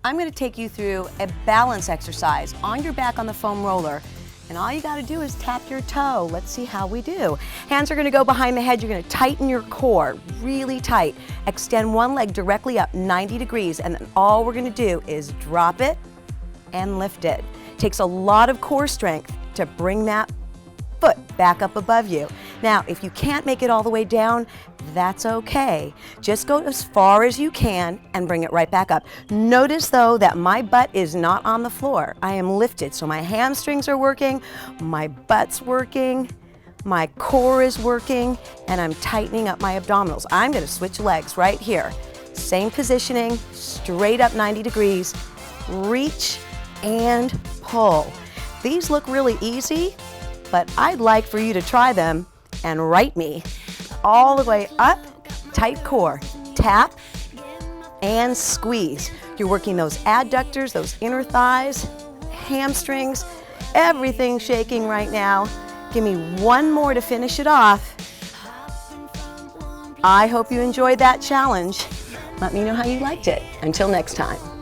I'm going to take you through a balance exercise on your back on the foam roller. And all you got to do is tap your toe. Let's see how we do. Hands are going to go behind the head. You're going to tighten your core really tight. Extend one leg directly up 90 degrees. And then all we're going to do is drop it and lift it. Takes a lot of core strength to bring that foot back up above you. Now, if you can't make it all the way down, that's okay. Just go as far as you can and bring it right back up. Notice though that my butt is not on the floor. I am lifted, so my hamstrings are working, my butt's working, my core is working, and I'm tightening up my abdominals. I'm gonna switch legs right here. Same positioning, straight up 90 degrees, reach and pull. These look really easy, but I'd like for you to try them and write me. All the way up, tight core, tap and squeeze. You're working those adductors, those inner thighs, hamstrings, everything shaking right now. Give me one more to finish it off. I hope you enjoyed that challenge. Let me know how you liked it. Until next time.